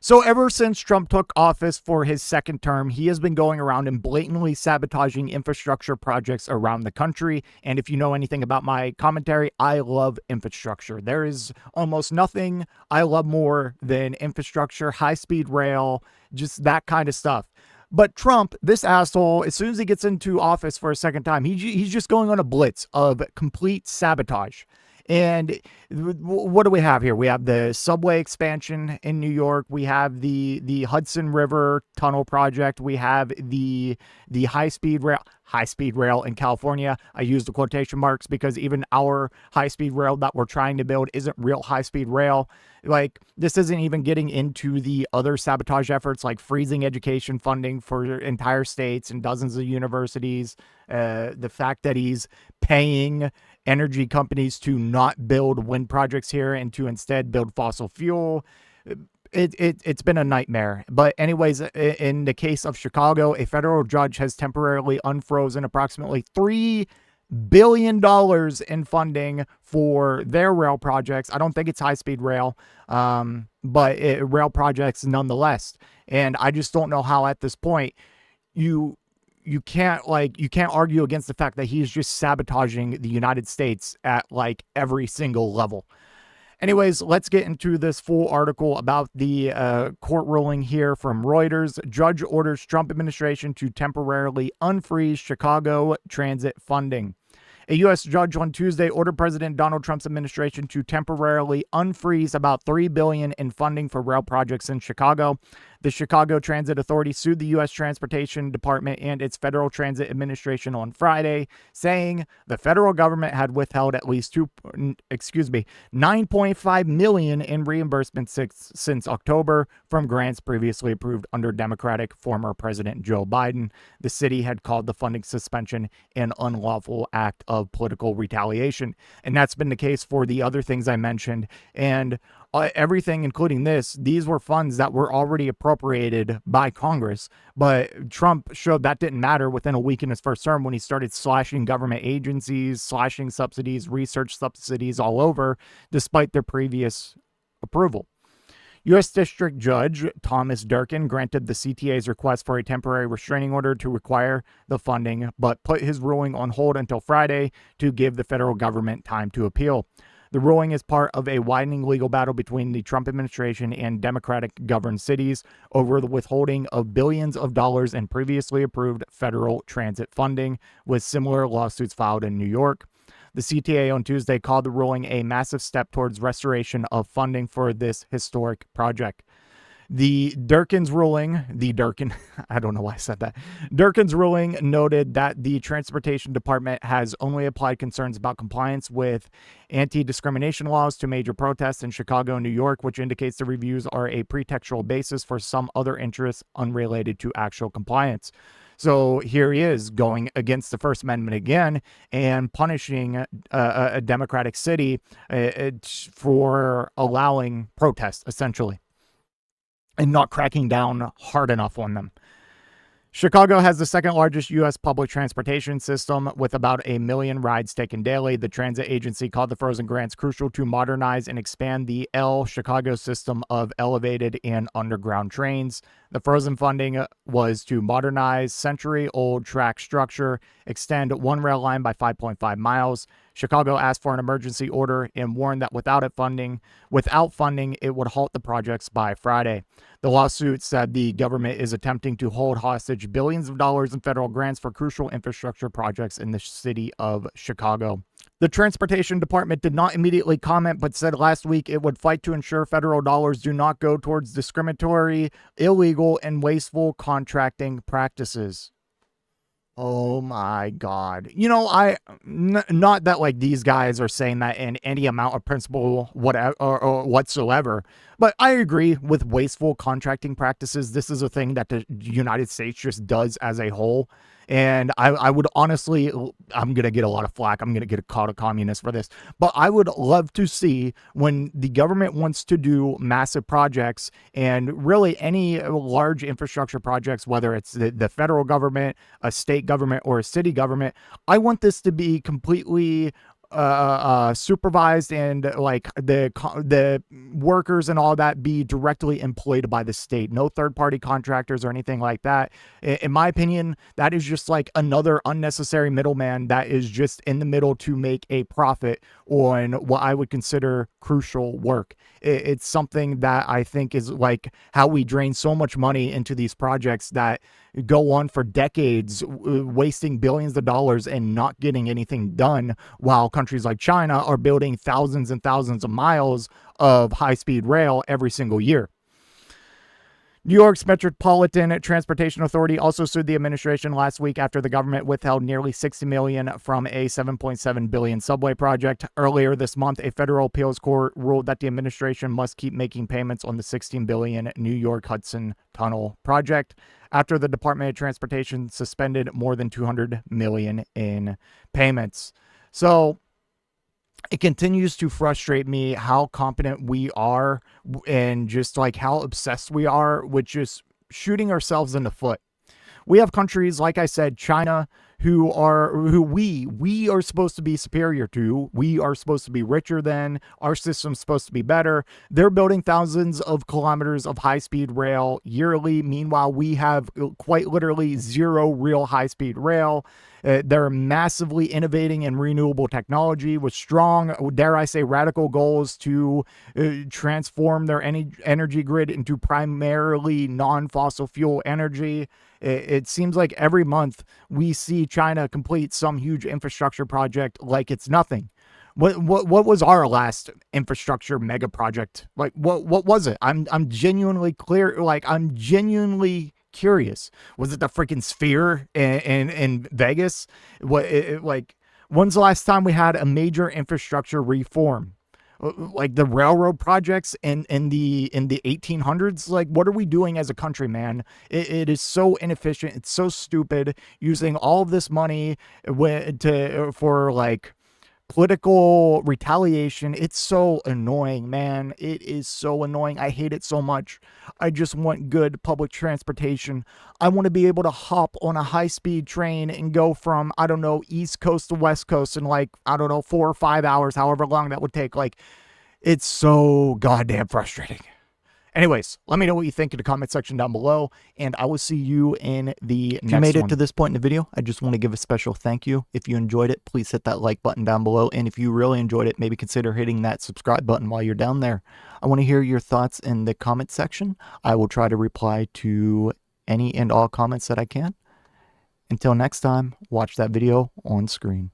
So ever since Trump took office for his second term, he has been going around and blatantly sabotaging infrastructure projects around the country. And if you know anything about my commentary, I love infrastructure. There is almost nothing I love more than infrastructure, high-speed rail, just that kind of stuff. But Trump, this asshole, as soon as he gets into office for a second time, he's just going on a blitz of complete sabotage. And what do we have here? We have the subway expansion in New York. We have the Hudson River Tunnel project. We have the high-speed rail in California. I use the quotation marks because even our high-speed rail that we're trying to build isn't real high-speed rail. Like, this isn't even getting into the other sabotage efforts like freezing education funding for entire states and dozens of universities. The fact that he's paying energy companies to not build wind projects here and to instead build fossil fuel. It's been a nightmare. But anyways, in the case of Chicago, a federal judge has temporarily unfrozen approximately $3 billion in funding for their rail projects. I don't think it's high-speed rail, but rail projects nonetheless. And I just don't know how at this point you can't argue against the fact that he's just sabotaging the United States at like every single level. Anyways, let's get into this full article about the court ruling here from Reuters. Judge orders Trump administration to temporarily unfreeze Chicago transit funding. A U.S. judge on Tuesday ordered President Donald Trump's administration to temporarily unfreeze about $3 billion in funding for rail projects in Chicago. The Chicago Transit Authority sued the U.S. Transportation Department and its Federal Transit Administration on Friday, saying the federal government had withheld at least $9.5 million in reimbursements since October from grants previously approved under Democratic former President Joe Biden. The city had called the funding suspension an unlawful act of political retaliation. And that's been the case for the other things I mentioned. And everything, including these were funds that were already appropriated by Congress. But Trump showed that didn't matter within a week in his first term when he started slashing government agencies, slashing subsidies, research subsidies all over, despite their previous approval. U.S. District Judge Thomas Durkin granted the CTA's request for a temporary restraining order to require the funding, but put his ruling on hold until Friday to give the federal government time to appeal. The ruling is part of a widening legal battle between the Trump administration and Democratic-governed cities over the withholding of billions of dollars in previously approved federal transit funding, with similar lawsuits filed in New York. The CTA on Tuesday called the ruling a massive step towards restoration of funding for this historic project. Durkin's ruling noted that the Transportation Department has only applied concerns about compliance with anti-discrimination laws to major protests in Chicago and New York, which indicates the reviews are a pretextual basis for some other interests unrelated to actual compliance. So here he is going against the First Amendment again and punishing a Democratic city for allowing protests, essentially, and not cracking down hard enough on them. Chicago has the second largest U.S. public transportation system with about 1 million rides taken daily. The transit agency called the frozen grants crucial to modernize and expand the Chicago system of elevated and underground trains. The frozen funding was to modernize century-old track structure, extend one rail line by 5.5 miles. Chicago asked for an emergency order and warned that without funding, it would halt the projects by Friday. The lawsuit said the government is attempting to hold hostage billions of dollars in federal grants for crucial infrastructure projects in the city of Chicago. The Transportation Department did not immediately comment, but said last week it would fight to ensure federal dollars do not go towards discriminatory, illegal, and wasteful contracting practices. Oh my God. Not that like these guys are saying that in any amount of principle whatever or whatsoever, but I agree with wasteful contracting practices. This is a thing that the United States just does as a whole. And I would honestly, I'm going to get a lot of flack. I'm going to get called a communist for this. But I would love to see when the government wants to do massive projects and really any large infrastructure projects, whether it's the federal government, a state government, or a city government, I want this to be completely supervised and like the workers and all that be directly employed by the state. No third-party contractors or anything like that. In my opinion, that is just like another unnecessary middleman that is just in the middle to make a profit on what I would consider crucial work. It's something that I think is like how we drain so much money into these projects that go on for decades, wasting billions of dollars and not getting anything done, while countries like China are building thousands and thousands of miles of high-speed rail every single year. New York's Metropolitan Transportation Authority also sued the administration last week after the government withheld nearly $60 million from a $7.7 billion subway project. Earlier this month, a federal appeals court ruled that the administration must keep making payments on the $16 billion New York Hudson Tunnel project after the Department of Transportation suspended more than $200 million in payments. So it continues to frustrate me how competent we are and just like how obsessed we are with just shooting ourselves in the foot. We have countries, like I said, China, who we are supposed to be superior to. We are supposed to be richer than. Our system's supposed to be better. They're building thousands of kilometers of high-speed rail yearly. Meanwhile, we have quite literally zero real high-speed rail. They're massively innovating in renewable technology with strong, dare I say, radical goals to transform their energy grid into primarily non-fossil fuel energy. It seems like every month we see China complete some huge infrastructure project like it's nothing. What was our last infrastructure mega project? Like what was it? I'm genuinely clear. Like I'm genuinely curious. Was it the freaking Sphere in Vegas? Like when's the last time we had a major infrastructure reform? Like the railroad projects in the 1800s. Like what are we doing as a country, man? It is so inefficient. It's so stupid using all of this money for like political retaliation. It's so annoying, man. It is so annoying. I hate it so much. I just want good public transportation. I want to be able to hop on a high-speed train and go from, I don't know, East Coast to West Coast in like, I don't know, 4 or 5 hours, however long that would take. Like, it's so goddamn frustrating. Anyways, let me know what you think in the comment section down below, and I will see you in the next one. If you made it to this point in the video, I just want to give a special thank you. If you enjoyed it, please hit that like button down below, and if you really enjoyed it, maybe consider hitting that subscribe button while you're down there. I want to hear your thoughts in the comment section. I will try to reply to any and all comments that I can. Until next time, watch that video on screen.